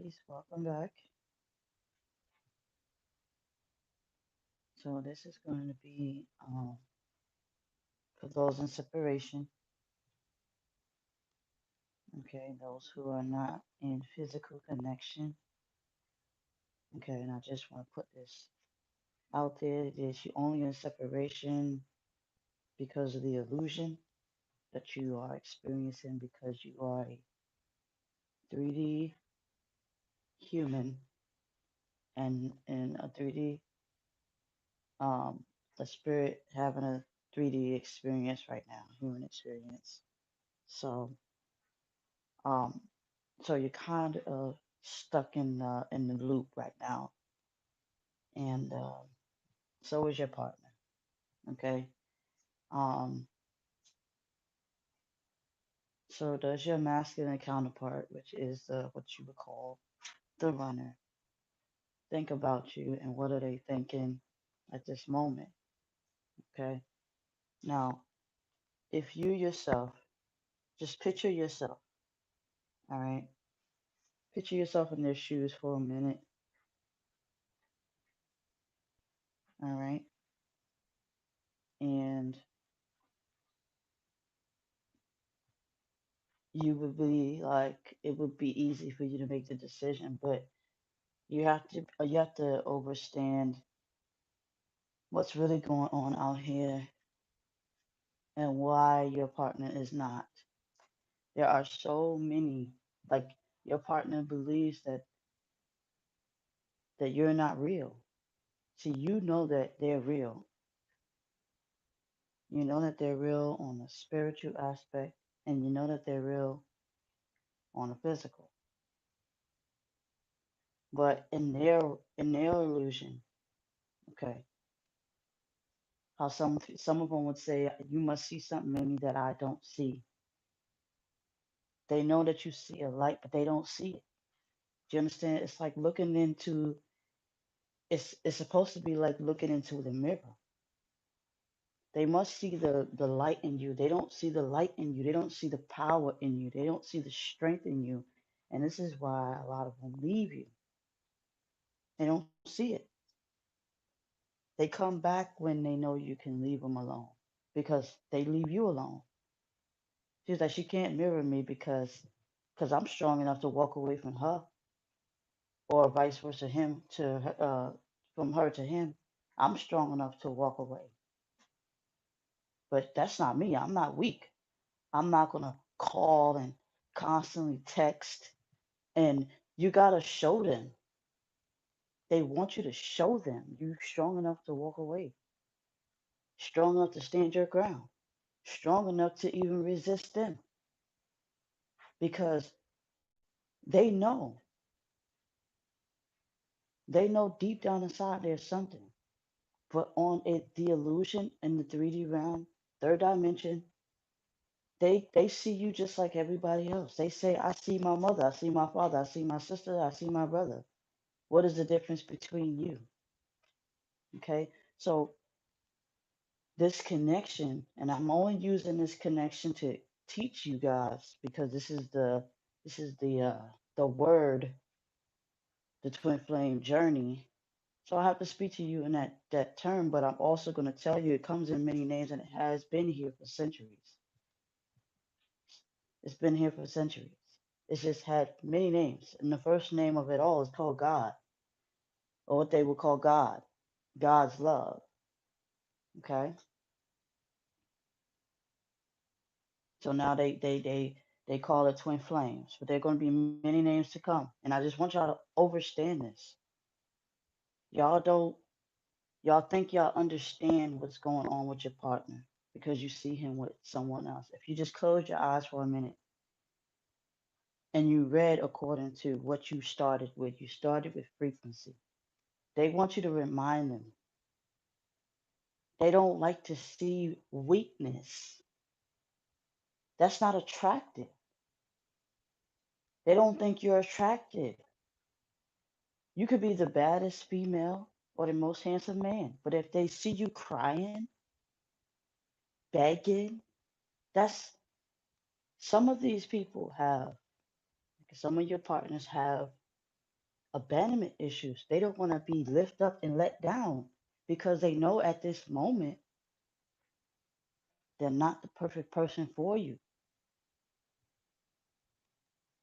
Peace. Welcome back. So this is going to be for those in separation. Okay, those who are not in physical connection. Okay, and I just want to put this out there that you only in separation because of the illusion that you are experiencing because you are a 3D human and in a 3D um the spirit having a 3D experience right now, human experience. So um so you're kind of stuck in the loop right now, and so is your partner. Okay. Um. So does your masculine counterpart, which is what you would call the runner, think about you, and what are they thinking at this moment? Okay. Now, if you yourself, just picture yourself. All right. Picture yourself in their shoes for a minute. All right. And you would be like, it would be easy for you to make the decision, but you have to understand what's really going on out here and why your partner is not. There are so many, like, your partner believes that you're not real. See, you know that they're real. You know that they're real on the spiritual aspect, and you know that they're real on the physical. But in their illusion, okay, how some of them would say, you must see something in me that I don't see. They know that you see a light, but they don't see it. Do you understand? It's like looking into it's supposed to be like looking into the mirror. They must see the light in you. They don't see the light in you. They don't see the power in you. They don't see the strength in you. And this is why a lot of them leave you. They don't see it. They come back when they know you can leave them alone because they leave you alone. She's like, she can't mirror me because I'm strong enough to walk away from her, or vice versa, him to from her to him. I'm strong enough to walk away, but that's not me. I'm not weak. I'm not gonna call and constantly text. And you gotta show them. They want you to show them you're strong enough to walk away, strong enough to stand your ground, strong enough to even resist them, because they know, they know deep down inside there's something. But on it, the illusion in the 3D realm, third dimension, they see you just like everybody else. They say, I see my mother, I see my father, I see my sister, I see my brother. What is the difference between you? Okay. So this connection, and I'm only using this connection to teach you guys because this is the word, the twin flame journey. So I have to speak to you in that term, but I'm also going to tell you it comes in many names and it has been here for centuries. It's been here for centuries. It's just had many names, and the first name of it all is called God, or what they would call God, God's love. Okay, so now they call it twin flames, but there are going to be many names to come, and I just want y'all to understand this. Y'all don't y'all think y'all understand what's going on with your partner because you see him with someone else. If you just close your eyes for a minute and you read according to what you started with frequency. They want you to remind them. They don't like to see weakness. That's not attractive. They don't think you're attractive. You could be the baddest female or the most handsome man, but if they see you crying, begging, that's some of these people have, some of your partners have. abandonment issues. They don't want to be lifted up and let down because they know at this moment they're not the perfect person for you.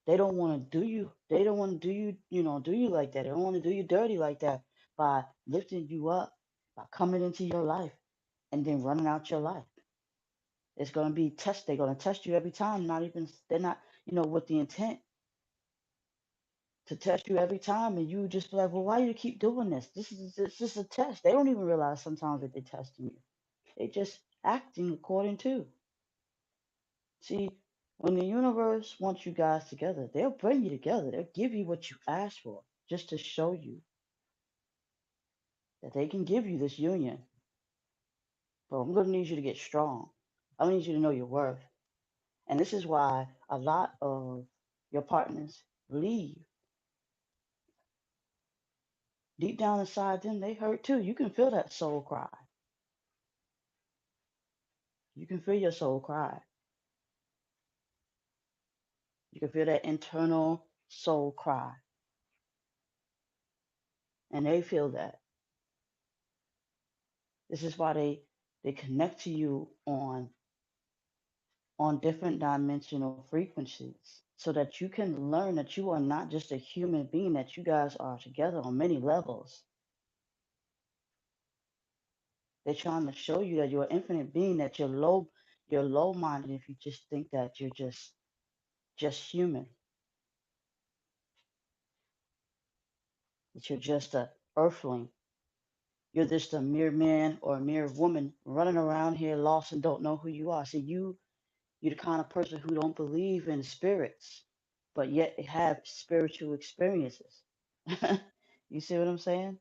They don't want to do you. They don't want to do you, do you like that. They don't want to do you dirty like that by lifting you up, by coming into your life and then running out your life. It's going to be test. They're going to test you every time. Not even, they're not, with the intent to test you every time. And you just be like, well, why you keep doing this? This is a test. They don't even realize sometimes that they're testing you. They just acting according to. See, when the universe wants you guys together, they'll bring you together. They'll give you what you asked for just to show you that they can give you this union. But I'm going to need you to get strong. I need you to know your worth. And this is why a lot of your partners leave. Deep down inside them, they hurt too. You can feel that soul cry. You can feel your soul cry. You can feel that internal soul cry. And they feel that. This is why they connect to you on different dimensional frequencies so that you can learn that you are not just a human being, that you guys are together on many levels. They're trying to show you that you're an infinite being, that you're low minded if you just think that you're just human, that you're just a earthling. You're just a mere man or a mere woman running around here lost and don't know who you are. See, you're the kind of person who don't believe in spirits, but yet have spiritual experiences. You see what I'm saying?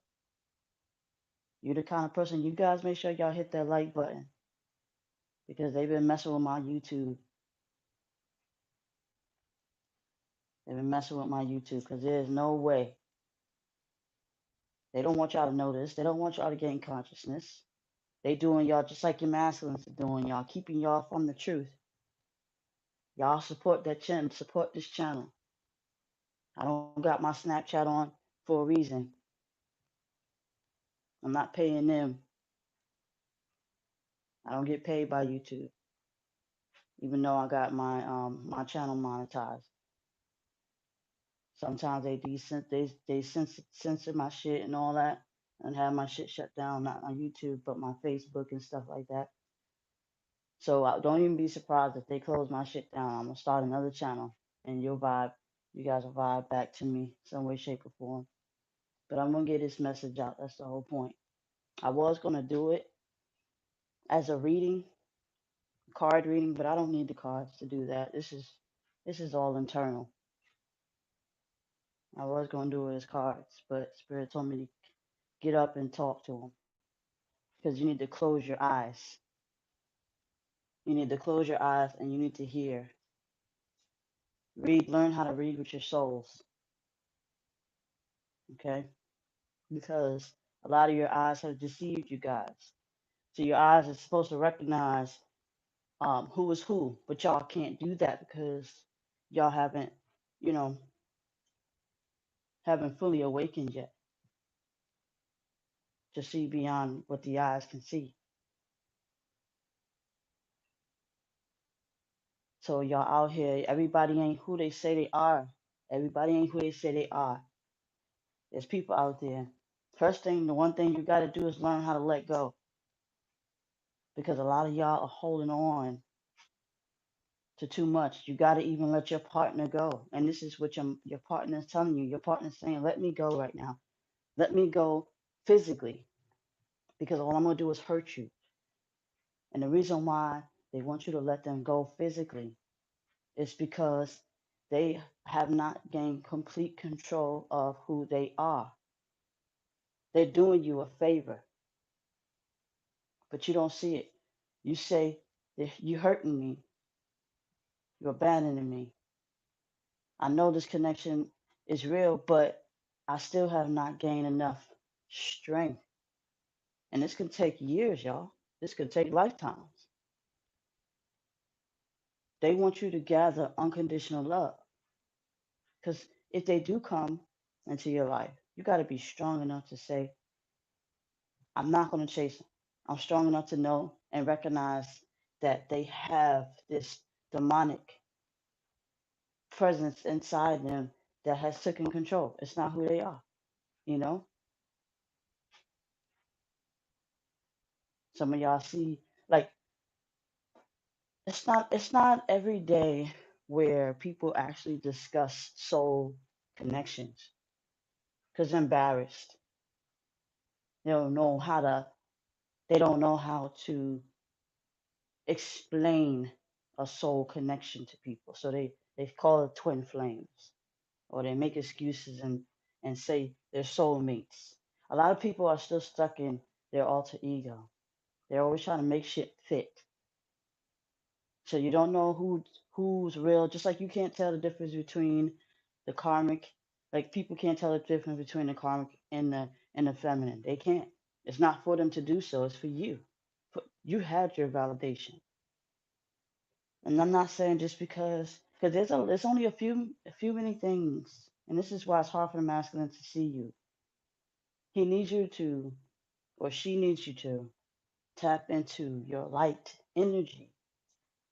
You're the kind of person, you guys make sure y'all hit that like button because they've been messing with my YouTube. They've been messing with my YouTube because there's no way. They don't want y'all to know this. They don't want y'all to gain consciousness. They doing y'all just like your masculines are doing y'all, keeping y'all from the truth. Y'all support that channel, support this channel. I don't got my Snapchat on for a reason. I'm not paying them. I don't get paid by YouTube, even though I got my channel monetized. Sometimes censor my shit and all that, and have my shit shut down, not on YouTube, but my Facebook and stuff like that. So don't even be surprised if they close my shit down. I'm gonna start another channel, and you guys will vibe back to me some way, shape, or form. But I'm gonna get this message out. That's the whole point. I was gonna do it as a reading, card reading, but I don't need the cards to do that. This is all internal. I was gonna do it as cards, but Spirit told me to get up and talk to them because you need to close your eyes. You need to close your eyes and you need to hear. Learn how to read with your souls, okay? Because a lot of your eyes have deceived you guys. So your eyes are supposed to recognize who is who, but y'all can't do that because y'all you know, haven't fully awakened yet to see beyond what the eyes can see. So y'all out here, everybody ain't who they say they are. Everybody ain't who they say they are. There's people out there. First thing, the one thing you got to do is learn how to let go because a lot of y'all are holding on to too much. You got to even let your partner go. And this is what your partner is telling you. Your partner is saying, let me go right now. Let me go physically because all I'm going to do is hurt you. And the reason why they want you to let them go physically is because they have not gained complete control of who they are. They're doing you a favor, but you don't see it. You say, you're hurting me. You're abandoning me. I know this connection is real, but I still have not gained enough strength. And this can take years, y'all. This could take lifetimes. They want you to gather unconditional love. Because if they do come, into your life. You got to be strong enough to say, I'm not going to chase them. I'm strong enough to know and recognize that they have this demonic presence inside them that has taken control. It's not who they are. You know, some of y'all see, like, it's not every day where people actually discuss soul connections because they're embarrassed. They don't know how to. They don't know how to explain a soul connection to people. So they call it twin flames, or they make excuses and say they're soulmates. A lot of people are still stuck in their alter ego. They're always trying to make shit fit. So you don't know who's real. Just like you can't tell the difference between the karmic, like people can't tell the difference between the karmic and the feminine. They can't. It's not for them to do so. It's for you. You had your validation. And I'm not saying just because there's only a few many things, and this is why it's hard for the masculine to see you. He needs you to, or she needs you to tap into your light energy.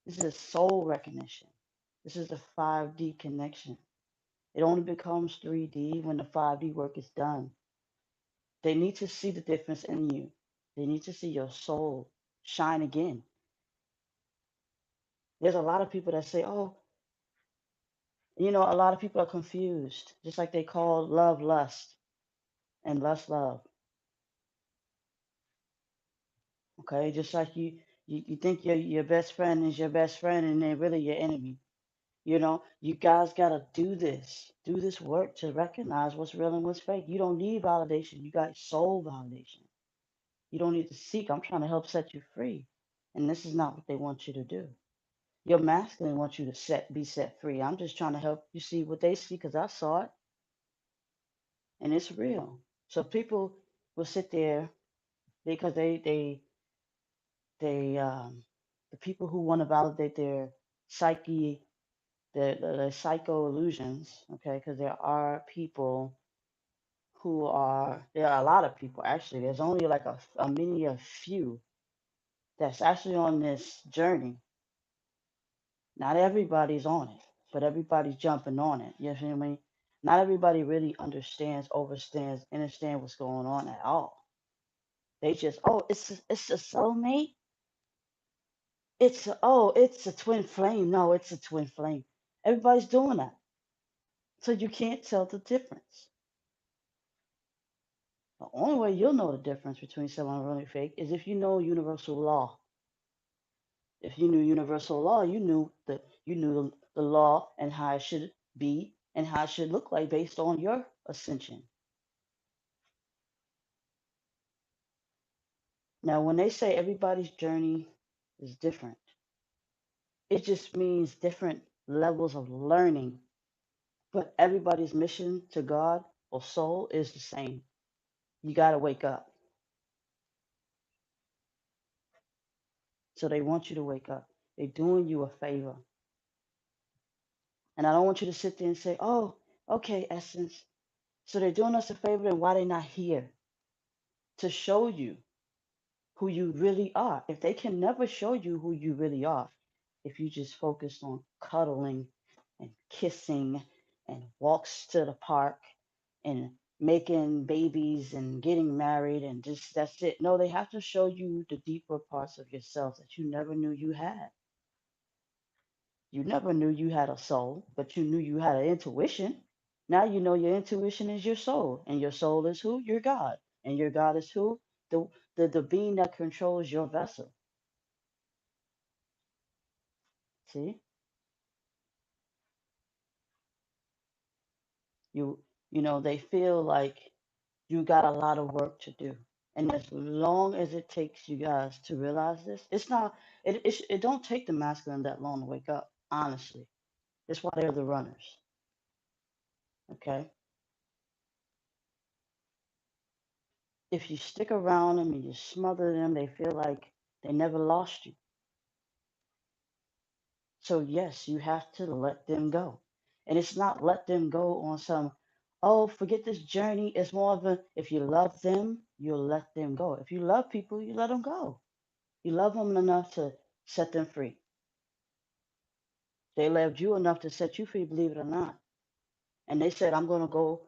This is soul recognition. This is the 5D connection. It only becomes 3D when the 5D work is done. They need to see the difference in you. They need to see your soul shine again. There's a lot of people that say, oh, a lot of people are confused, just like they call love lust and lust love. Okay, just like you think your best friend is your best friend and they're really your enemy. You guys gotta do this work to recognize what's real and what's fake. You don't need validation. You got soul validation. You don't need to seek. I'm trying to help set you free, and this is not what they want you to do. Your masculine wants you to be set free. I'm just trying to help you see what they see because I saw it and it's real. So people will sit there because they the people who want to validate their psyche, their psycho illusions, okay, because there are a lot of people actually. There's only like a few that's actually on this journey. Not everybody's on it, but everybody's jumping on it. You know what I mean? Not everybody really understand what's going on at all. They just, oh, it's a soulmate. It's a twin flame. No, it's a twin flame. Everybody's doing that. So you can't tell the difference. The only way you'll know the difference between someone really fake is if you know universal law. If you knew universal law, you knew the law and how it should be and how it should look like based on your ascension. Now, when they say everybody's journey is different, it just means different levels of learning, but everybody's mission to God or soul is the same. You got to wake up. So they want you to wake up. They're doing you a favor. And I don't want you to sit there and say, oh, okay, Essence. So they're doing us a favor and why they not here to show you who you really are. If they can never show you who you really are, if you just focus on cuddling and kissing and walks to the park and making babies and getting married and just that's it. No, they have to show you the deeper parts of yourself that you never knew you had. You never knew you had a soul, but you knew you had an intuition. Now you know your intuition is your soul, and your soul is who? Your God. And your God is who? The the being that controls your vessel. See? You they feel like you got a lot of work to do. And as long as it takes you guys to realize this, it's not it don't take the masculine that long to wake up, honestly. That's why they're the runners. Okay? If you stick around them and you smother them, they feel like they never lost you. So yes, you have to let them go. And it's not let them go on some, Oh, forget this journey. It's more of a, if you love them, you'll let them go. If you love people, you let them go. You love them enough to set them free. They loved you enough to set you free, believe it or not. And they said, I'm going to go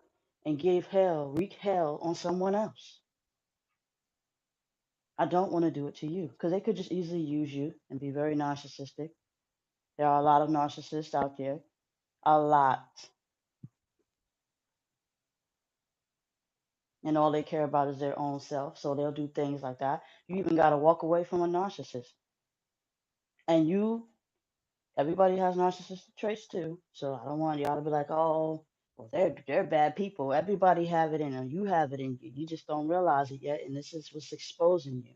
and wreak hell on someone else. I don't want to do it to you because they could just easily use you and be very narcissistic. There are a lot of narcissists out there, a lot. And all they care about is their own self. So they'll do things like that. You even got to walk away from a narcissist. And everybody has narcissistic traits too. So I don't want y'all to be like, oh, well, they're bad people. Everybody have it in them. You have it in you. You just don't realize it yet. And this is what's exposing you.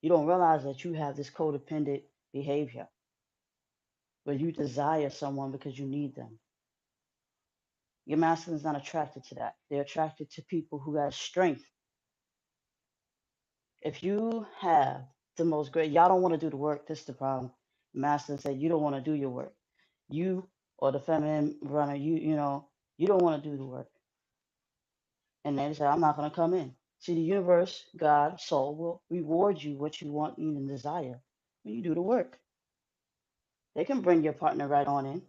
You don't realize that you have this codependent behavior where you desire someone because you need them. Your masculine is not attracted to that. They're attracted to people who have strength. If you have the most great, y'all don't want to do the work. This is the problem. Masculine said you don't want to do your work. You or the feminine runner, you don't want to do the work. And they say, I'm not going to come in. See, the universe, God, soul will reward you what you want, need, and desire when you do the work. They can bring your partner right on in.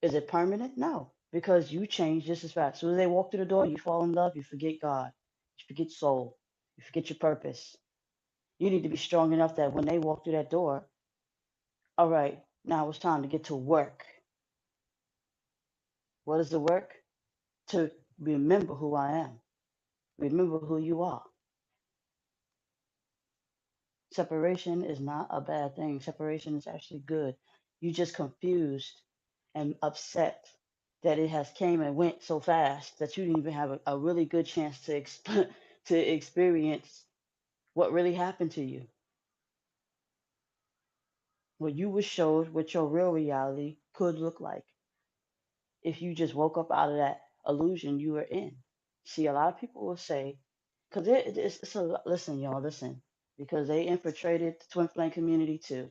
Is it permanent? No, because you change just as fast. As soon as they walk through the door, you fall in love, you forget God, you forget soul, you forget your purpose. You need to be strong enough that when they walk through that door, all right, now it's time to get to work. What is the work? To remember who I am, remember who you are. Separation is not a bad thing. Separation is actually good. You just confused and upset that it has came and went so fast that you didn't even have a really good chance to to experience what really happened to you. What you were showed what your real reality could look like if you just woke up out of that illusion you were in. See, a lot of people will say, because it's a listen, y'all, listen, because they infiltrated the twin flame community too.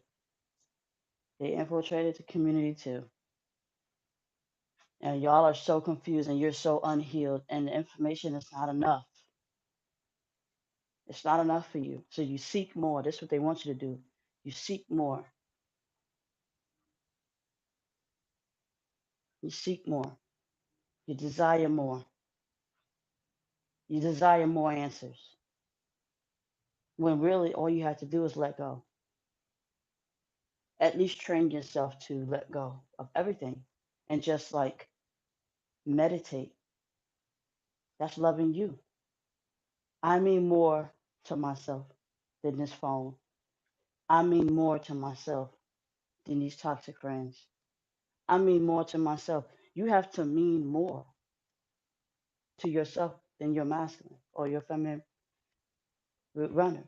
They infiltrated the community too. And y'all are so confused and you're so unhealed, and the information is not enough. It's not enough for you. So you seek more. That's what they want you to do. You seek more. You seek more. You desire more. You desire more answers. When really all you have to do is let go. At least train yourself to let go of everything and just like meditate. That's loving you. I mean more to myself than this phone. I mean more to myself than these toxic friends. I mean more to myself. You have to mean more to yourself than your masculine or your feminine runner.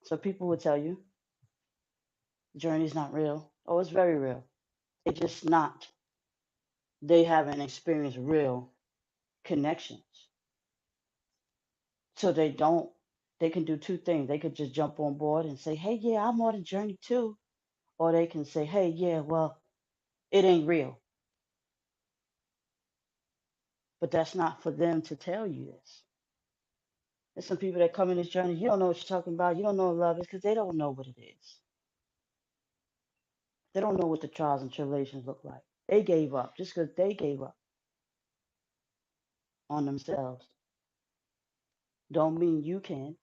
So people would tell you the journey's not real. Oh, it's very real. It's just not. They haven't experienced real connections. So they can do two things. They could just jump on board and say, hey, yeah, I'm on a journey too. Or they can say, hey, yeah, well, it ain't real. But that's not for them to tell you this. There's some people that come in this journey, you don't know what you're talking about. You don't know what love is because they don't know what it is. They don't know what the trials and tribulations look like. They gave up just because they gave up on themselves. Don't mean you can.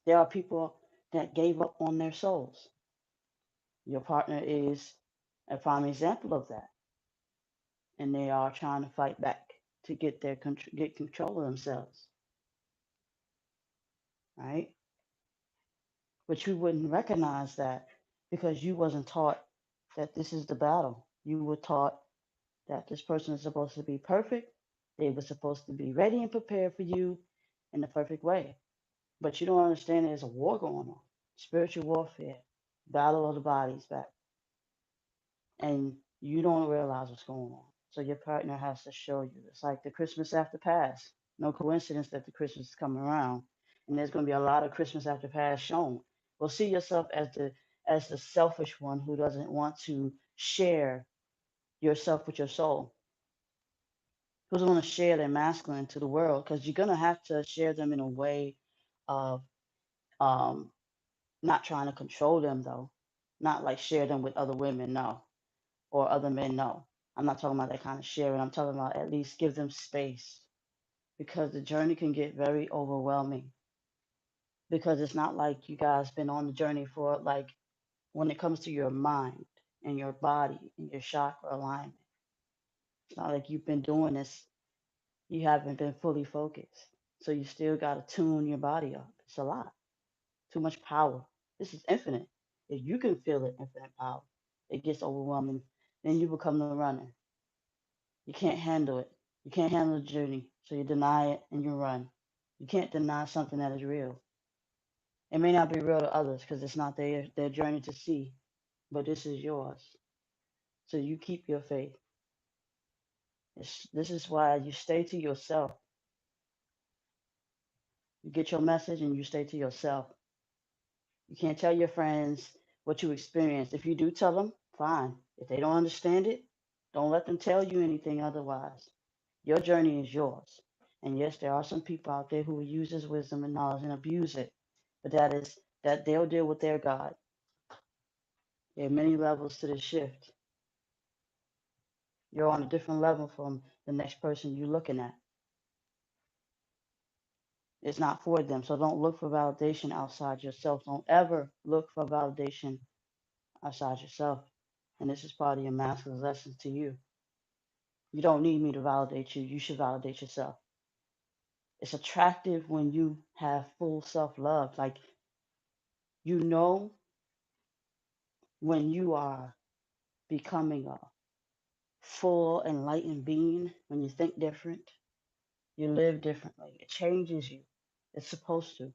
There are people that gave up on their souls. Your partner is a prime example of that. And they are trying to fight back to get control of themselves, right? But you wouldn't recognize that because you wasn't taught that this is the battle. You were taught that this person is supposed to be perfect. They were supposed to be ready and prepared for you in the perfect way. But you don't understand there's a war going on, spiritual warfare, battle of the bodies back, and you don't realize what's going on. So your partner has to show you. It's like the Christmas after past. No coincidence that the Christmas is coming around, and there's going to be a lot of Christmas after past shown. Well, see yourself as the selfish one who doesn't want to share yourself with your soul? Who's going to share their masculine to the world? Because you're going to have to share them in a way of um, not trying to control them, though. Not like share them with other women, no, or other men, no. I'm not talking about that kind of sharing. I'm talking about at least give them space, because the journey can get very overwhelming. Because it's not like you guys been on the journey for, like, when it comes to your mind and your body and your chakra alignment. It's not like you've been doing this, you haven't been fully focused. So you still got to tune your body up. It's a lot, too much power. This is infinite. If you can feel it, infinite power, it gets overwhelming. Then you become the runner. You can't handle it. You can't handle the journey. So you deny it and you run. You can't deny something that is real. It may not be real to others because it's not their journey to see, but this is yours. So you keep your faith. This is why you stay to yourself. You get your message and you stay to yourself. You can't tell your friends what you experienced. If you do tell them, fine. If they don't understand it, don't let them tell you anything otherwise. Your journey is yours. And yes, there are some people out there who will use this wisdom and knowledge and abuse it. But that they'll deal with their God. There are many levels to this shift. You're on a different level from the next person you're looking at. It's not for them. So don't look for validation outside yourself. Don't ever look for validation outside yourself. And this is part of your master's lesson to you. You don't need me to validate you. You should validate yourself. It's attractive when you have full self love. Like, you know, when you are becoming a full enlightened being, when you think different, you live differently. It changes you. It's supposed to.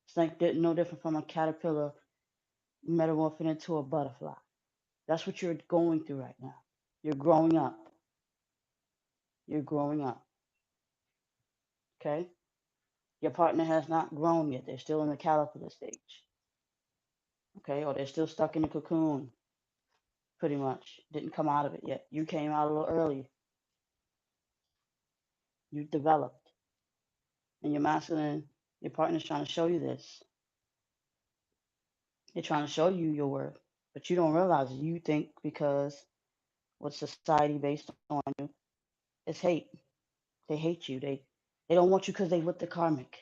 It's like no different from a caterpillar metamorphing into a butterfly. That's what you're going through right now. You're growing up. You're growing up. Okay? Your partner has not grown yet. They're still in the caterpillar stage. Okay? Or they're still stuck in the cocoon, pretty much. Didn't come out of it yet. You came out a little early. You developed. And your masculine, your partner's trying to show you this. They're trying to show you your worth. But you don't realize it. You think because what society based on you is hate. They hate you. They don't want you because they with the karmic.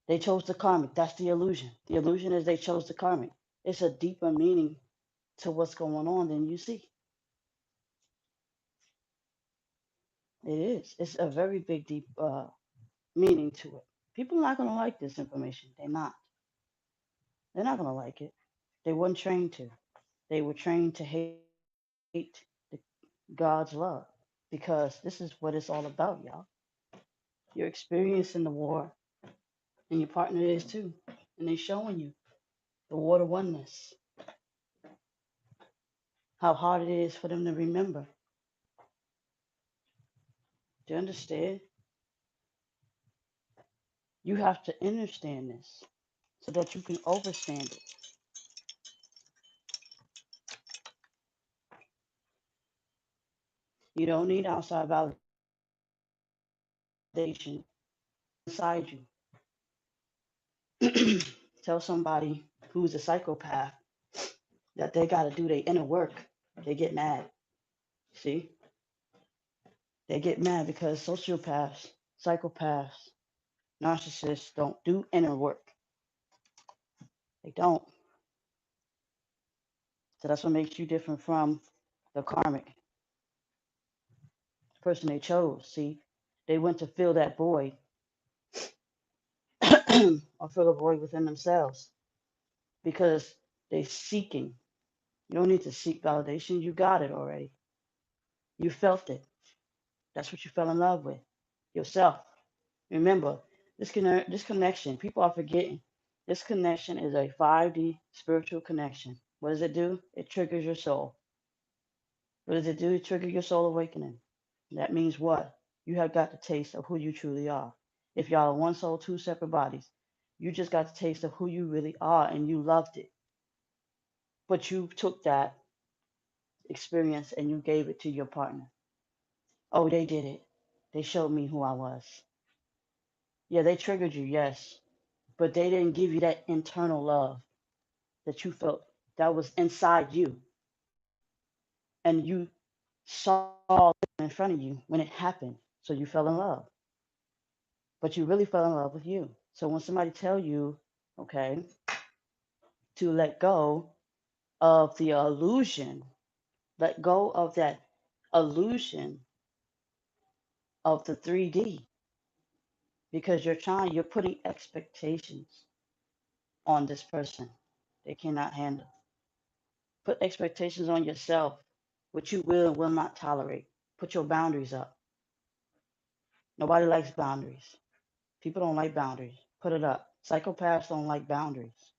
They chose the karmic. That's the illusion. The illusion is they chose the karmic. It's a deeper meaning to what's going on than you see. It is. It's a very big, deep meaning to it. People are not going to like this information. They're not. They're not going to like it. They weren't trained to. They were trained to hate the, God's love, because this is what it's all about, y'all. You're experiencing the war, and your partner is too. And they're showing you the war to oneness, how hard it is for them to remember. Do you understand? You have to understand this so that you can overstand it. You don't need outside validation inside you. Tell somebody who's a psychopath that they got to do their inner work. They get mad. See? They get mad because sociopaths, psychopaths, narcissists don't do inner work. They don't. So that's what makes you different from the karmic, the person they chose. See? They went to fill that void or fill a void within themselves because they're seeking. You don't need to seek validation. You got it already. You felt it. That's what you fell in love with, yourself. Remember, this connection, people are forgetting. This connection is a 5D spiritual connection. What does it do? It triggers your soul. What does it do? It triggers your soul awakening. That means what? You have got the taste of who you truly are. If y'all are one soul, two separate bodies, you just got the taste of who you really are and you loved it. But you took that experience and you gave it to your partner. Oh, they did it. They showed me who I was. Yeah, they triggered you, yes, but they didn't give you that internal love that you felt that was inside you. And you saw it in front of you when it happened. So you fell in love. But you really fell in love with you. So when somebody tell you, okay, to let go of the illusion, let go of that illusion of the 3D, because you're putting expectations on this person they cannot handle. Put expectations on yourself, which you will and will not tolerate. Put your boundaries up. Nobody likes boundaries. People don't like boundaries. Put it up. Psychopaths don't like boundaries.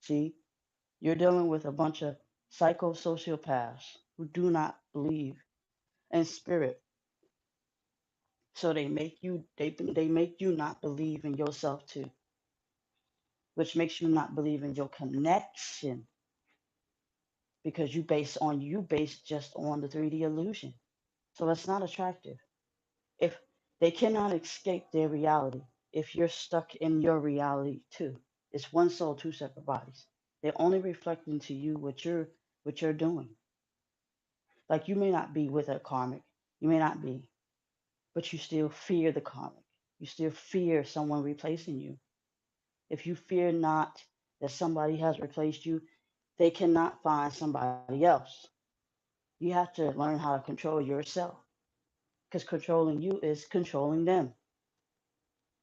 See, you're dealing with a bunch of psychosociopaths who do not believe in spirit. So they make you not believe in yourself too, which makes you not believe in your connection because you base just on the 3D illusion. So it's not attractive. If they cannot escape their reality, if you're stuck in your reality too, it's one soul, two separate bodies. They're only reflecting to you what you're doing. Like you may not be with a karmic, you may not be, but you still fear the karmic. You still fear someone replacing you. If you fear not that somebody has replaced you, they cannot find somebody else. You have to learn how to control yourself because controlling you is controlling them.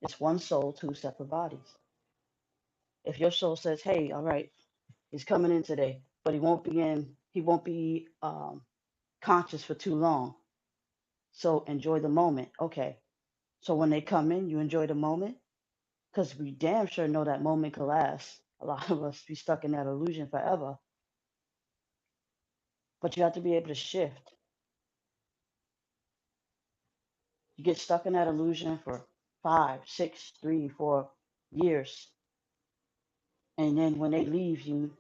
It's one soul, two separate bodies. If your soul says, "Hey, all right, he's coming in today, but he won't be conscious for too long. So enjoy the moment." Okay. So when they come in, you enjoy the moment because we damn sure know that moment could last. A lot of us be stuck in that illusion forever, but you have to be able to shift. You get stuck in that illusion for 5, 6, 3, 4 years, and then when they leave you,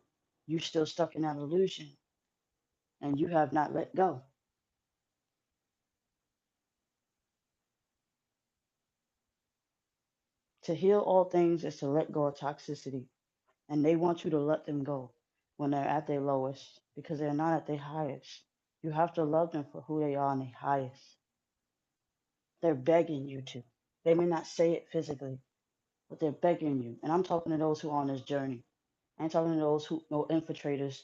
you're still stuck in that illusion, and you have not let go. To heal all things is to let go of toxicity. And they want you to let them go when they're at their lowest because they're not at their highest. You have to love them for who they are on their highest. They're begging you to. They may not say it physically, but they're begging you. And I'm talking to those who are on this journey. I ain't talking to those who no infiltrators,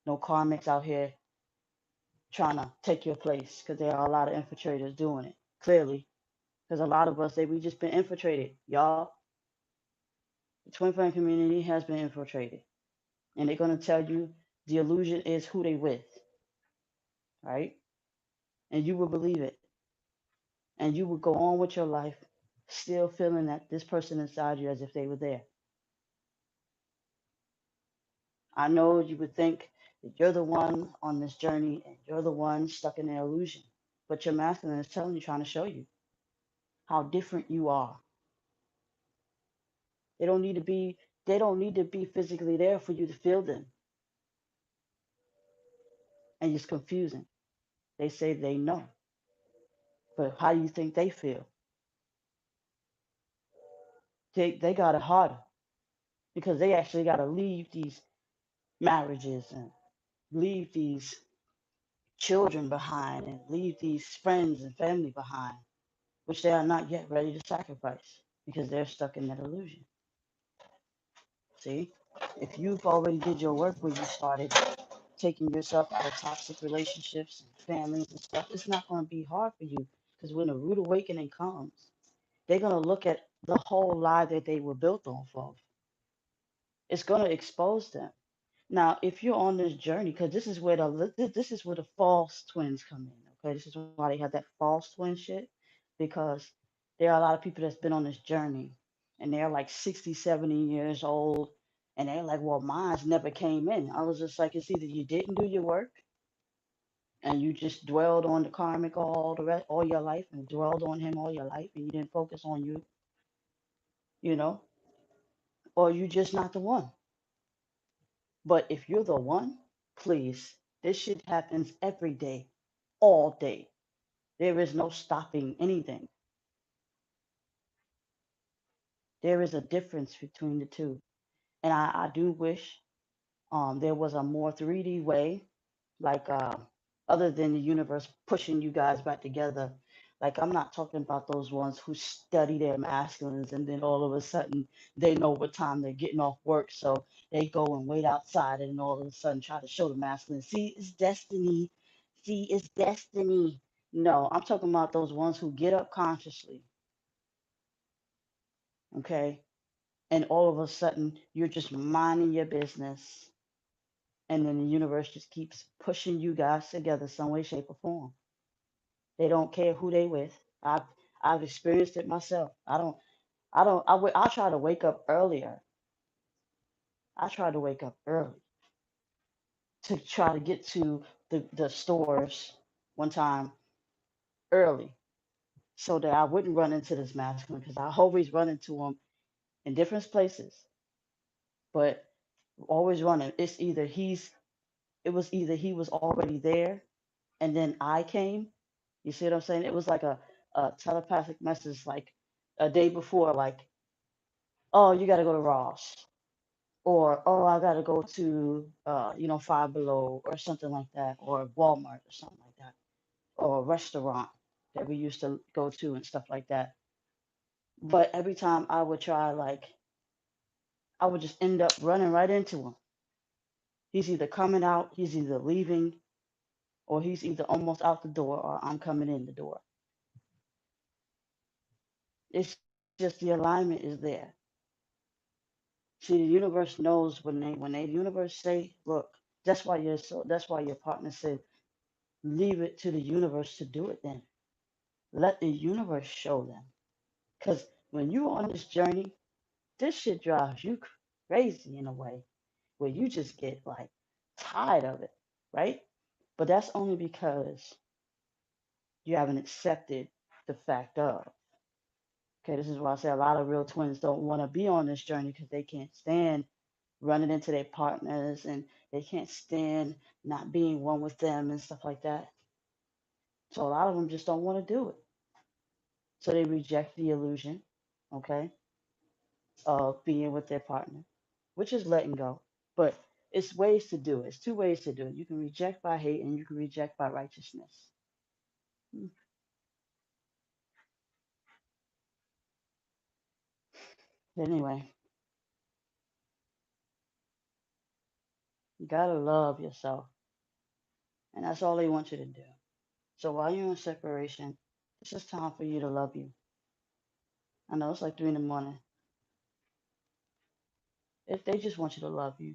no karmics out here trying to take your place because there are a lot of infiltrators doing it. Clearly, because a lot of us, we just been infiltrated. Y'all, the twin flame community has been infiltrated. And they're going to tell you the illusion is who they with, right? And you will believe it. And you will go on with your life still feeling that this person inside you as if they were there. I know you would think that you're the one on this journey and you're the one stuck in the illusion. But your masculine is telling you, trying to show you how different you are. They don't need to be they don't need to be physically there for you to feel them. And it's confusing. They say they know. But how do you think they feel? They got it harder because they actually got to leave these marriages and leave these children behind and leave these friends and family behind, which they are not yet ready to sacrifice because they're stuck in that illusion. See, if you've already did your work where you started taking yourself out of toxic relationships and families and stuff, it's not going to be hard for you because when the rude awakening comes, they're going to look at the whole lie that they were built on of. It's going to expose them. Now, if you're on this journey, because this is where the false twins come in. Okay, this is why they have that false twin shit, because there are a lot of people that's been on this journey, and they're like 60, 70 years old, and they're like, "Well, mine's never came in." I was just like, it's either you didn't do your work, and you just dwelled on the karmic all your life, and dwelled on him all your life, and you didn't focus on you, you know, or you just not the one. But if you're the one, please, This shit happens every day, all day. There is no stopping anything. There is a difference between the two. And I do wish there was a more 3D way, like other than the universe pushing you guys back together. Like I'm not talking about those ones who study their masculines and then all of a sudden they know what time they're getting off work, so they go and wait outside and all of a sudden try to show the masculine. See, it's destiny. See, it's destiny. No, I'm talking about those ones who get up consciously, okay? And all of a sudden you're just minding your business, and then the universe just keeps pushing you guys together some way, shape, or form. They don't care who they with. I've experienced it myself. I try to wake up earlier. I try to wake up early to try to get to the stores one time early so that I wouldn't run into this masculine because I always run into him in different places, but always running. It was either he was already there and then I came. You see what I'm saying? It was like a telepathic message, like a day before, like, oh, you got to go to Ross, or oh, I got to go to, Five Below or something like that, or Walmart or something like that, or a restaurant that we used to go to and stuff like that. But every time I would try, like, I would just end up running right into him. He's either coming out, he's either leaving, or he's either almost out the door, or I'm coming in the door. It's just the alignment is there. See, the universe knows when they universe say, look, that's why your partner said, leave it to the universe to do it then. Let the universe show them. Because when you on this journey, this shit drives you crazy in a way where you just get like tired of it, right? But that's only because you haven't accepted the fact of. Okay, this is why I say a lot of real twins don't want to be on this journey because they can't stand running into their partners and they can't stand not being one with them and stuff like that. So a lot of them just don't want to do it. So they reject the illusion, okay, of being with their partner, which is letting go. But it's ways to do it. It's two ways to do it. You can reject by hate and you can reject by righteousness. Mm. Anyway, you gotta love yourself. And that's all they want you to do. So while you're in separation, it's just time for you to love you. I know it's like 3 in the morning. If they just want you to love you,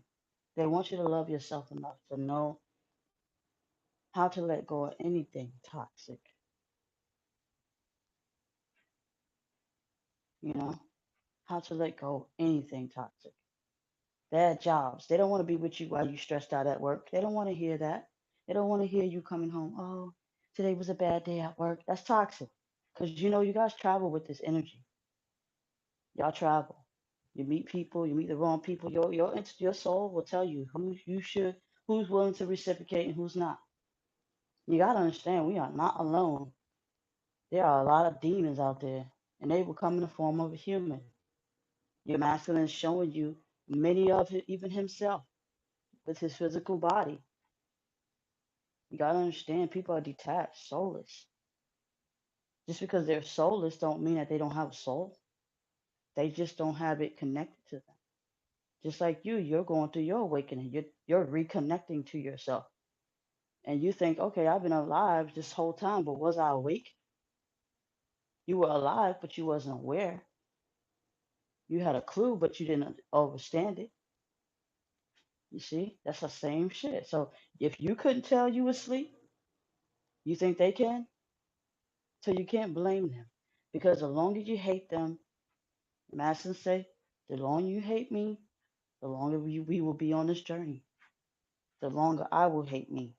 they want you to love yourself enough to know how to let go of anything toxic, you know, how to let go of anything toxic. Bad jobs. They don't want to be with you while you stressed out at work. They don't want to hear that. They don't want to hear you coming home. Oh, today was a bad day at work. That's toxic. Because you guys travel with this energy. Y'all travel. You meet people, you meet the wrong people. Your soul will tell you who's willing to reciprocate and who's not. You gotta understand, we are not alone. There are a lot of demons out there, and they will come in the form of a human. Your masculine is showing you many of it, even himself, with his physical body. You gotta understand, people are detached, soulless. Just because they're soulless don't mean that they don't have a soul. They just don't have it connected to them. Just like you're going through your awakening. You're reconnecting to yourself. And you think, okay, I've been alive this whole time, but was I awake? You were alive, but you wasn't aware. You had a clue, but you didn't understand it. You see, that's the same shit. So if you couldn't tell you asleep, you think they can? So you can't blame them. Because the longer you hate them, Madison say, the longer you hate me, the longer we will be on this journey. The longer I will hate me.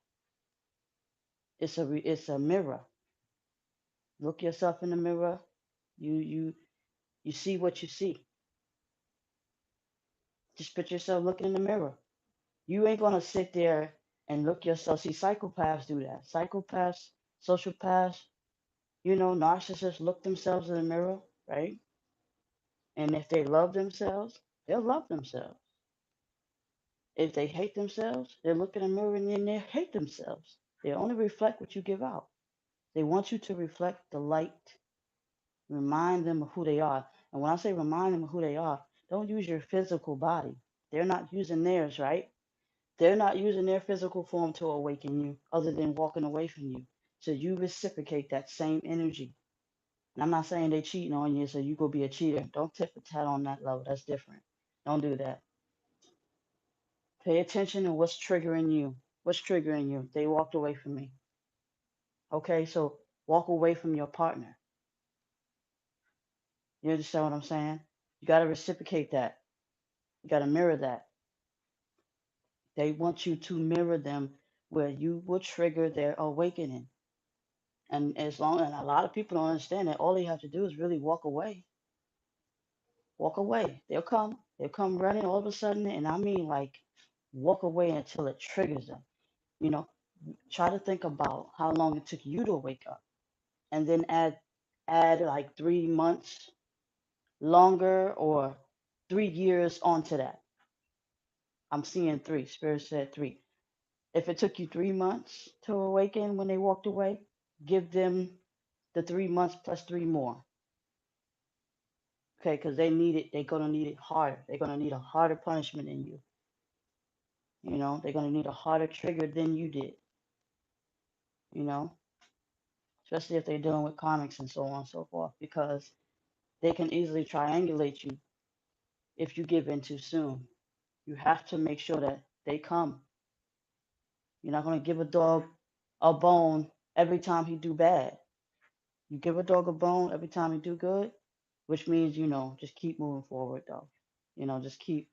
It's a mirror. Look yourself in the mirror. You see what you see. Just put yourself looking in the mirror. You ain't gonna sit there. and look yourself. See, psychopaths do that. Psychopaths, sociopaths, narcissists look themselves in the mirror, right? And if they love themselves, they'll love themselves. If they hate themselves, they look in the mirror and then they hate themselves. They only reflect what you give out. They want you to reflect the light, remind them of who they are. And when I say remind them of who they are, don't use your physical body. They're not using theirs, right? They're not using their physical form to awaken you other than walking away from you. So you reciprocate that same energy. And I'm not saying they cheating on you, so you go be a cheater. Don't tip for tat on that level. That's different. Don't do that. Pay attention to what's triggering you. What's triggering you? They walked away from me. Okay, so walk away from your partner. You understand what I'm saying? You got to reciprocate that. You got to mirror that. They want you to mirror them where you will trigger their awakening. And a lot of people don't understand that all they have to do is really walk away. Walk away. They'll come running all of a sudden, and I mean like walk away until it triggers them. You know, try to think about how long it took you to wake up, and then add like 3 months longer or 3 years onto that. I'm seeing three. Spirit said three. If it took you 3 months to awaken when they walked away, give them the 3 months plus three more. Okay, because they need it. They're gonna need it harder. They're gonna need a harder punishment than you. They're gonna need a harder trigger than you did. You know, especially if they're dealing with comics and so on and so forth, because they can easily triangulate you if you give in too soon. You have to make sure that they come. You're not gonna give a dog a bone every time he do bad. You give a dog a bone every time he do good, which means just keep moving forward though. Just keep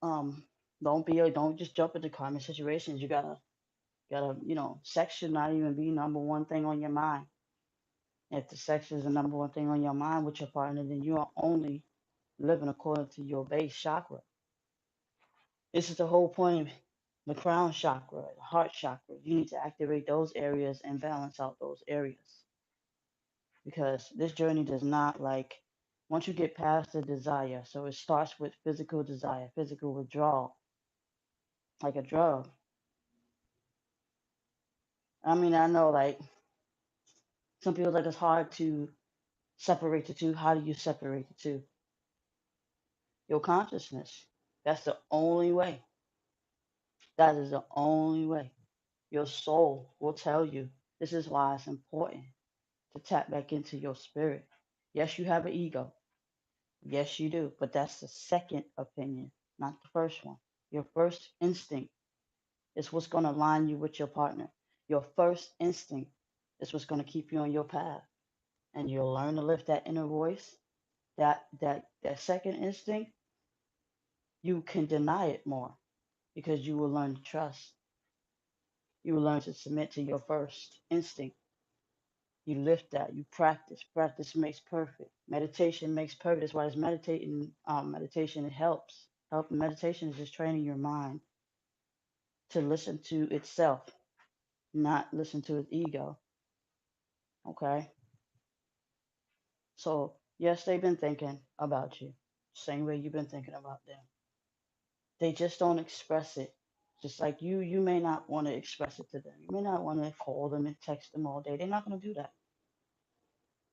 um don't just jump into karmic situations. You gotta sex should not even be number one thing on your mind. If the sex is the number one thing on your mind with your partner, then you are only living according to your base chakra. This is the whole point of the crown chakra, the heart chakra. You need to activate those areas and balance out those areas, because this journey does not like once you get past the desire. So it starts with physical desire, physical withdrawal, like a drug. I mean, I know like some people like it's hard to separate the two. How do you separate the two? Your consciousness. That's the only way. That is the only way. Your soul will tell you. This is why it's important to tap back into your spirit. Yes, you have an ego. Yes, you do. But that's the second opinion, not the first one. Your first instinct is what's going to align you with your partner. Your first instinct is what's going to keep you on your path. And you'll learn to lift that inner voice. That second instinct, you can deny it more because you will learn to trust. You will learn to submit to your first instinct. You lift that. You practice. Practice makes perfect. Meditation makes perfect. That's why it's meditating. Meditation it helps. Meditation is just training your mind to listen to itself, not listen to its ego. Okay. So yes, they've been thinking about you, same way you've been thinking about them. They just don't express it. Just like you may not want to express it to them. You may not want to call them and text them all day. They're not going to do that.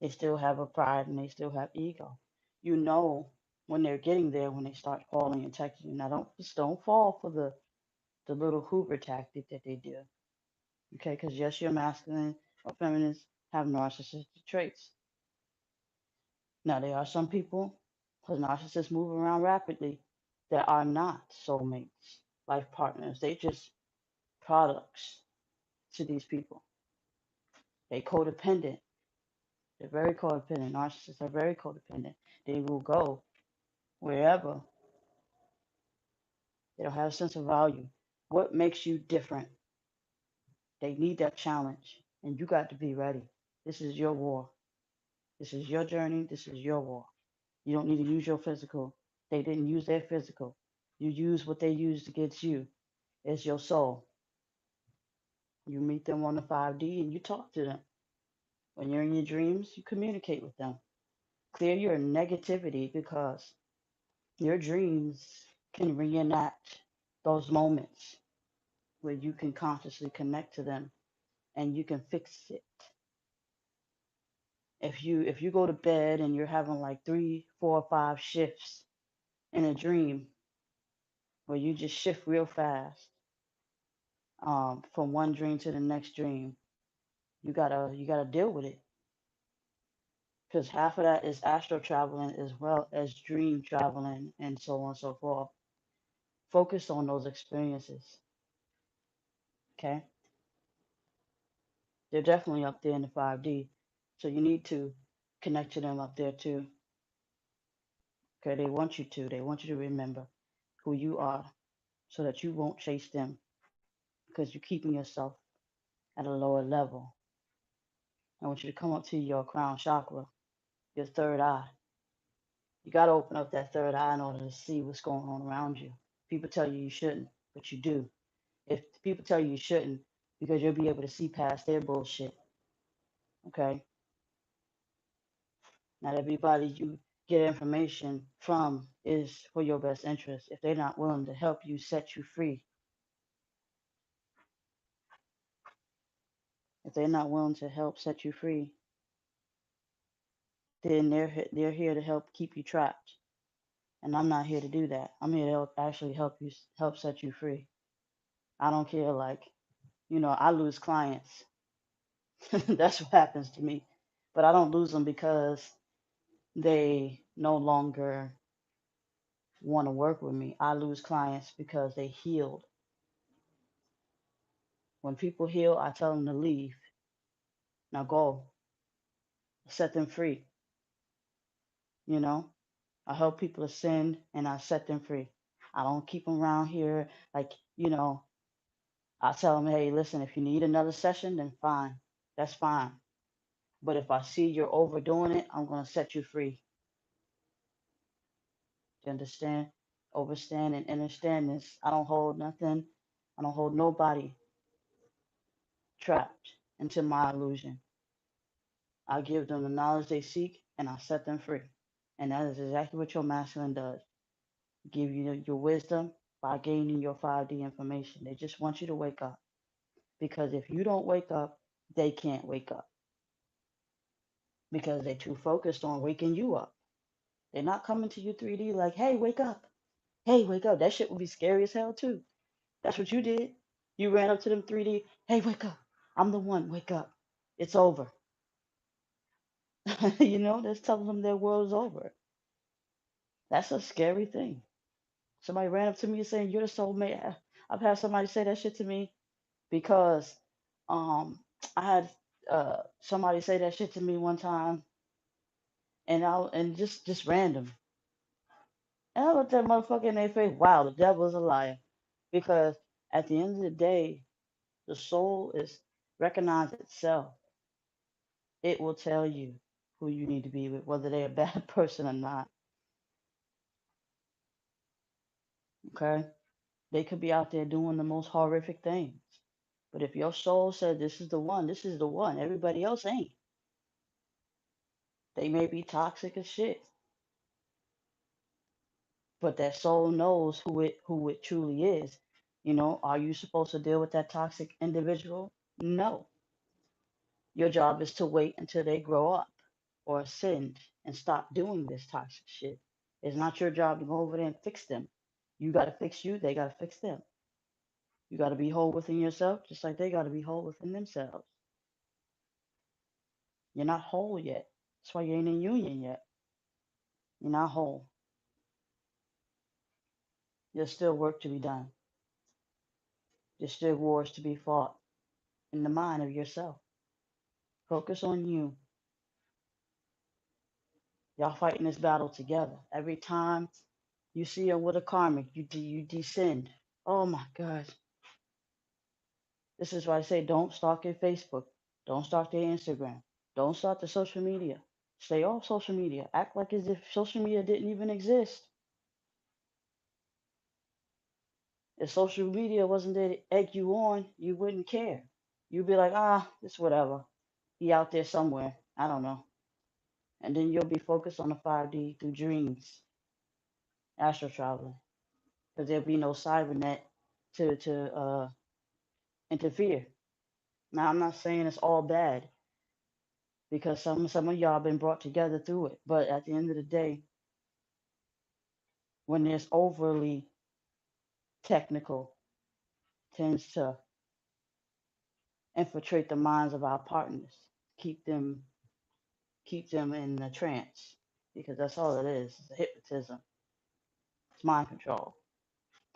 They still have a pride and they still have ego. You know when they're getting there when they start calling and texting you. Now don't fall for the little Hoover tactic that they do. Okay, because yes, you're masculine or feminines have narcissistic traits. Now there are some people, because narcissists move around rapidly, that are not soulmates, life partners. They just products to these people. They codependent. They're very codependent. Narcissists are very codependent. They will go wherever. They don't have a sense of value. What makes you different? They need that challenge, and you got to be ready. This is your war. This is your journey. This is your war. You don't need to use your physical. They didn't use their physical. You use what they used against you. is your soul. You meet them on the 5D and you talk to them. When you're in your dreams, you communicate with them. Clear your negativity because your dreams can reenact those moments where you can consciously connect to them and you can fix it. If you go to bed and you're having like 3, 4, 5 shifts in a dream where you just shift real fast from one dream to the next dream, you gotta deal with it because half of that is astral traveling as well as dream traveling and so on and so forth. Focus on those experiences. Okay, they're definitely up there in the 5D, so you need to connect to them up there too. Okay, they want you to. They want you to remember who you are so that you won't chase them because you're keeping yourself at a lower level. I want you to come up to your crown chakra, your third eye. You got to open up that third eye in order to see what's going on around you. People tell you you shouldn't, but you do. If people tell you you shouldn't, because you'll be able to see past their bullshit. Okay? Not everybody you get information from is for your best interest. If they're not willing to help you set you free, if they're not willing to help set you free, then they're here to help keep you trapped. And I'm not here to do that. I'm here to actually help set you free. I don't care. Like, I lose clients. That's what happens to me. But I don't lose them because they no longer want to work with me. I lose clients because they healed. When people heal, I tell them to leave. Now go, set them free. You know, I help people ascend and I set them free. I don't keep them around here. Like, I tell them, hey, listen, if you need another session, then fine. That's fine. But if I see you're overdoing it, I'm going to set you free. You understand? Overstand and understand this. I don't hold nothing. I don't hold nobody trapped into my illusion. I give them the knowledge they seek and I set them free. And that is exactly what your masculine does. Give you your wisdom by gaining your 5D information. They just want you to wake up. Because if you don't wake up, they can't wake up. Because they're too focused on waking you up. They're not coming to you 3D like, hey, wake up. Hey, wake up. That shit would be scary as hell too. That's what you did. You ran up to them 3D. Hey, wake up. I'm the one. Wake up. It's over. That's telling them their world is over. That's a scary thing. Somebody ran up to me saying, you're the soulmate. I've had somebody say that shit to me because um I had somebody say that shit to me one time and just random. And I looked at that motherfucker in their face, wow, the devil is a liar. Because at the end of the day, the soul is recognize itself. It will tell you who you need to be with, whether they're a bad person or not. Okay? They could be out there doing the most horrific things. But if your soul said this is the one, everybody else ain't. They may be toxic as shit. But that soul knows who it truly is. Are you supposed to deal with that toxic individual? No. Your job is to wait until they grow up or ascend and stop doing this toxic shit. It's not your job to go over there and fix them. You got to fix you, they got to fix them. You got to be whole within yourself, just like they got to be whole within themselves. You're not whole yet. That's why you ain't in union yet. You're not whole. There's still work to be done. There's still wars to be fought in the mind of yourself. Focus on you. Y'all fighting this battle together. Every time you see him with a karmic, you descend. Oh my God. This is why I say don't stalk their Facebook. Don't stalk their Instagram. Don't stalk the social media. Stay off social media. Act like as if social media didn't even exist. If social media wasn't there to egg you on, you wouldn't care. You'd be like, ah, it's whatever. He out there somewhere. I don't know. And then you'll be focused on the 5D through dreams, astral traveling, because there'll be no cybernet to interfere. Now, I'm not saying it's all bad because some of y'all been brought together through it. But at the end of the day, when it's overly technical, tends to infiltrate the minds of our partners, keep them keep them in a trance because that's all it is. It's a hypnotism. It's mind control.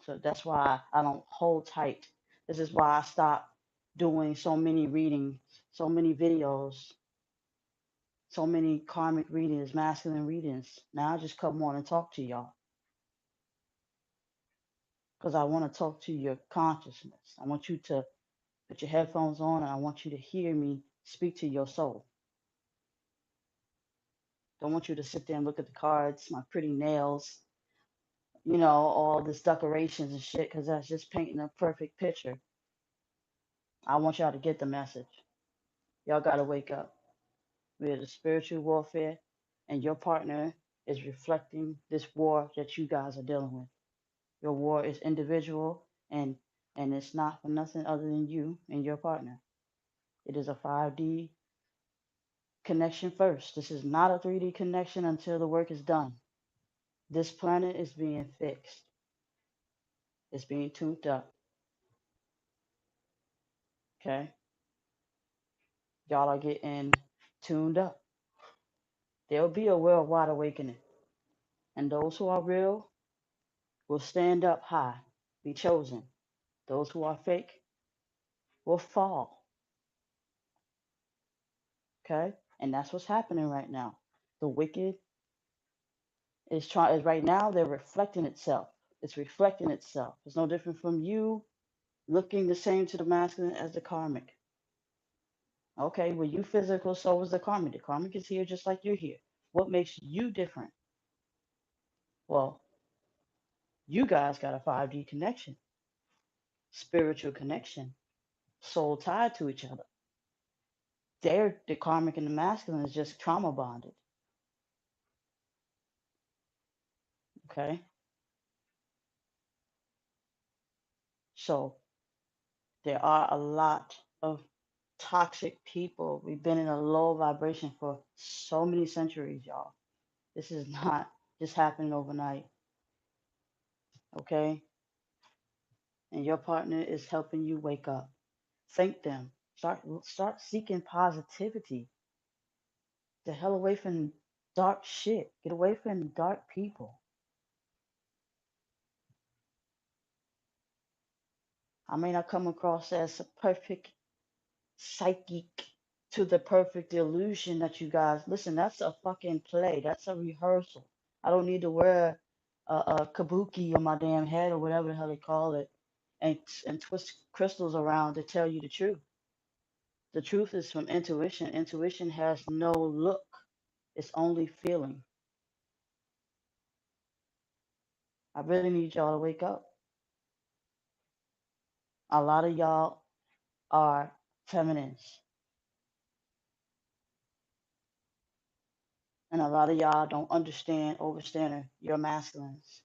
So that's why I don't hold tight. This is why I stopped doing so many readings, so many videos, so many karmic readings, masculine readings. Now I just come on and talk to y'all because I want to talk to your consciousness. I want you to put your headphones on and I want you to hear me speak to your soul. Don't want you to sit there and look at the cards, my pretty nails, all this decorations and shit, because that's just painting a perfect picture. I want y'all to get the message. Y'all got to wake up. We're the spiritual warfare, and your partner is reflecting this war that you guys are dealing with. Your war is individual, and it's not for nothing other than you and your partner. It is a 5D connection first. This is not a 3D connection until the work is done. This planet is being fixed. It's being tuned up. Okay? Y'all are getting tuned up. There'll be a worldwide awakening. And those who are real will stand up high, be chosen. Those who are fake will fall. Okay? And that's what's happening right now. The wicked is right now they're reflecting itself. It's reflecting itself. It's no different from you looking the same to the masculine as the karmic. Okay, well you physical, so is the karmic. The karmic is here just like you're here. What makes you different? Well, you guys got a 5D connection, spiritual connection, soul tied to each other. The karmic and the masculine is just trauma bonded. Okay, so there are a lot of toxic people. We've been in a low vibration for so many centuries, y'all. This is not just happening overnight. Okay, and your partner is helping you wake up. Thank them. Start seeking positivity. The hell away from dark shit. Get away from dark people. I may not come across as a perfect psychic to the perfect illusion that you guys listen. That's a fucking play. That's a rehearsal. I don't need to wear a kabuki on my damn head or whatever the hell they call it, and twist crystals around to tell you the truth. The truth is from intuition. Intuition has no look. It's only feeling. I really need y'all to wake up. A lot of y'all are feminines, and a lot of y'all don't overstand your masculines.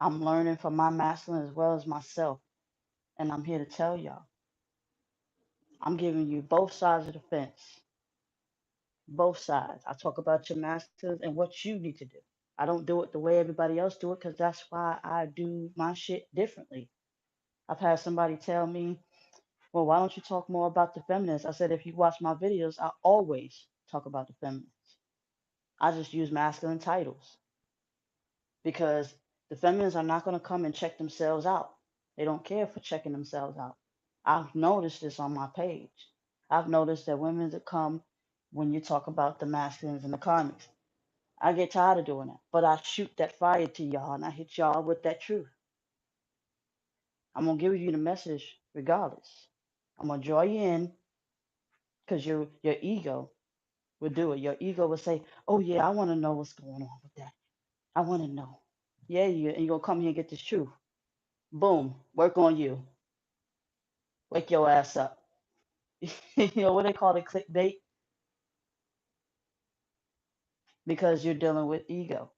I'm learning from my masculine as well as myself, and I'm here to tell y'all. I'm giving you both sides of the fence, both sides. I talk about your masculines and what you need to do. I don't do it the way everybody else do it because that's why I do my shit differently. I've had somebody tell me, well, why don't you talk more about the feminists? I said, if you watch my videos, I always talk about the feminists. I just use masculine titles because the feminists are not going to come and check themselves out. They don't care for checking themselves out. I've noticed this on my page. I've noticed that women that come when you talk about the masculines and the karmics, I get tired of doing that. But I shoot that fire to y'all and I hit y'all with that truth. I'm going to give you the message regardless. I'm going to draw you in because your ego will do it. Your ego will say, oh, yeah, I want to know what's going on with that. I want to know. Yeah, you're gonna come here and get this truth. Boom, work on you. Wake your ass up. You know what they call it, clickbait, because you're dealing with ego,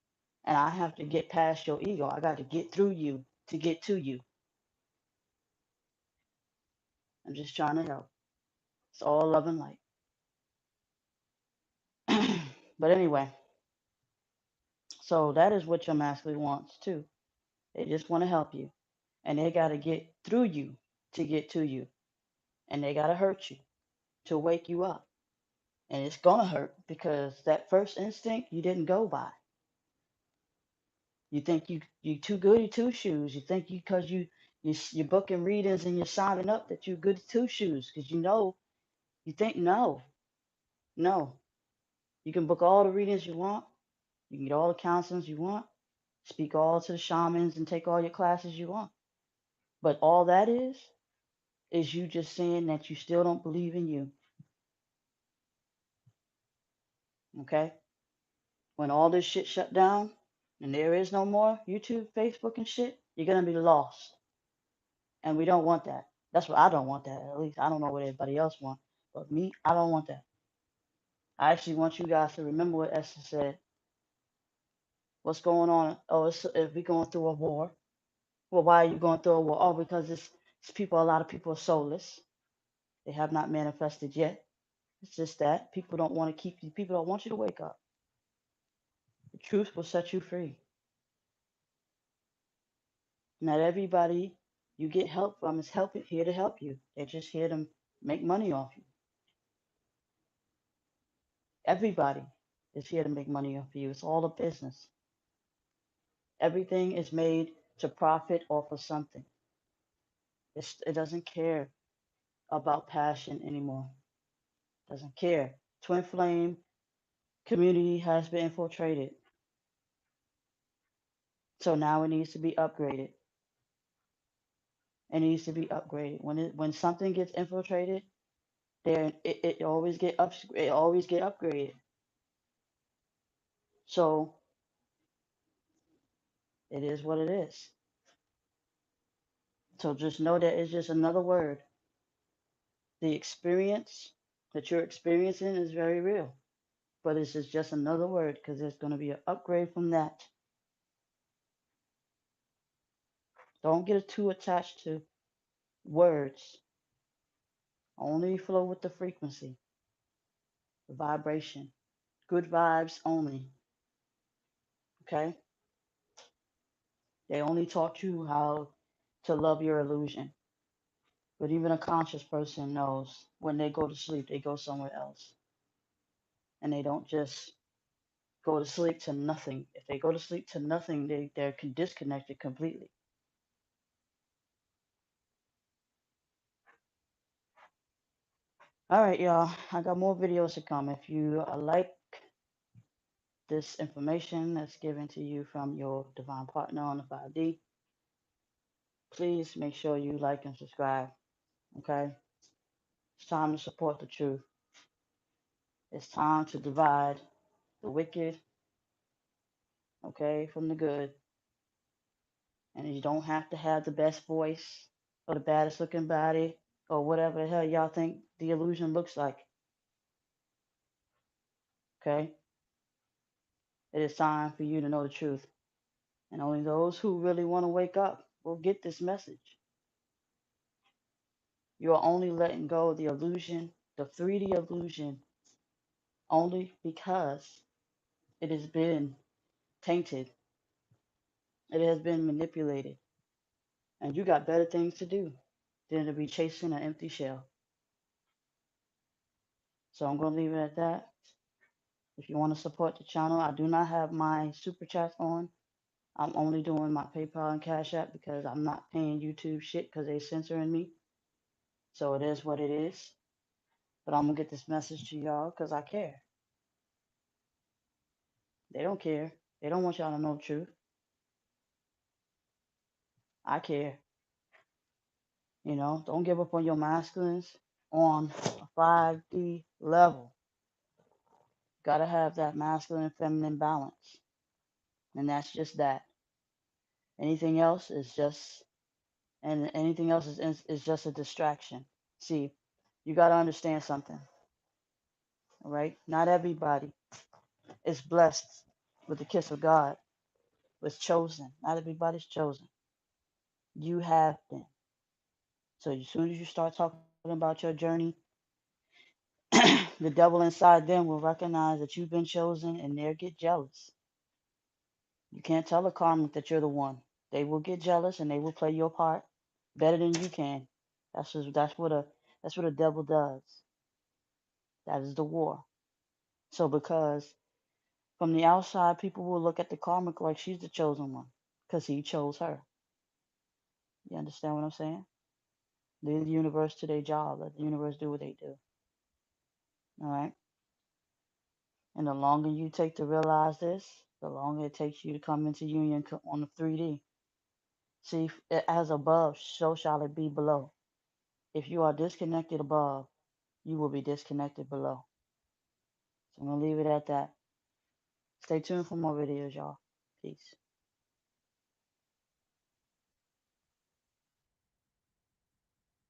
and I have to get past your ego. I got to get through you to get to you. I'm just trying to help. It's all love and light. But anyway, so that is what your masculine wants too. They just want to help you, and they got to get through you to get to you, and they got to hurt you to wake you up. And it's gonna hurt because that first instinct you didn't go by. You think you too good at two shoes. You think you because you're booking readings and you're signing up that you're good at two shoes because you think no. You can book all the readings you want. You can get all the counselings you want. Speak all to the shamans and take all your classes you want. But all that is you just saying that you still don't believe in you. Okay? When all this shit shut down and there is no more YouTube, Facebook, and shit, you're gonna be lost. And we don't want that. That's what I don't want that. At least I don't know what everybody else wants. But me, I don't want that. I actually want you guys to remember what Esther said. What's going on? Oh, if we're going through a war. Well, why are you going through a war? Oh, because it's people. A lot of people are soulless. They have not manifested yet. It's just that people don't want to keep you. People don't want you to wake up. The truth will set you free. Not everybody you get help from is here to help you. They're just here to make money off you. Everybody is here to make money off you. It's all a business. Everything is made to profit off of something. It doesn't care about passion anymore. It doesn't care. Twin flame community has been infiltrated. So now it needs to be upgraded. It needs to be upgraded. When something gets infiltrated, it always it always get upgraded. So it is what it is. So just know that it's just another word. The experience that you're experiencing is very real, but it's just another word because there's going to be an upgrade from that. Don't get too attached to words. Only flow with the frequency, the vibration. Good vibes only. Okay? They only taught you how to love your illusion. But even a conscious person knows when they go to sleep, they go somewhere else. And they don't just go to sleep to nothing. If they go to sleep to nothing, they're disconnected completely. All right, y'all. I got more videos to come. If you like this information that's given to you from your divine partner on the 5D, please make sure you like and subscribe. Okay? It's time to support the truth. It's time to divide the wicked, okay, from the good. And you don't have to have the best voice or the baddest looking body or whatever the hell y'all think the illusion looks like. Okay? It is time for you to know the truth. And only those who really want to wake up will get this message. You are only letting go of the illusion, the 3D illusion, only because it has been tainted. It has been manipulated. And you got better things to do than to be chasing an empty shell. So I'm going to leave it at that. If you want to support the channel, I do not have my super chats on. I'm only doing my PayPal and Cash App because I'm not paying YouTube shit because they censoring me. So it is what it is. But I'm going to get this message to y'all because I care. They don't care. They don't want y'all to know the truth. I care. You know, don't give up on your masculines on a 5D level. Gotta have that masculine and feminine balance. And that's just that. Anything else is just, and anything else is just a distraction. See, you got to understand something, all right? Not everybody is blessed with the kiss of God, was chosen. Not everybody's chosen. You have been. So as soon as you start talking about your journey, the devil inside them will recognize that you've been chosen and they'll get jealous. You can't tell a karmic that you're the one. They will get jealous and they will play your part better than you can. That's what a devil does. That is the war. So because from the outside, people will look at the karmic like she's the chosen one because he chose her. You understand what I'm saying? Leave the universe to their job. Let the universe do what they do. All right. And the longer you take to realize this, the longer it takes you to come into union on the 3D. See, as above, so shall it be below. If you are disconnected above, you will be disconnected below. So I'm going to leave it at that. Stay tuned for more videos, y'all. Peace.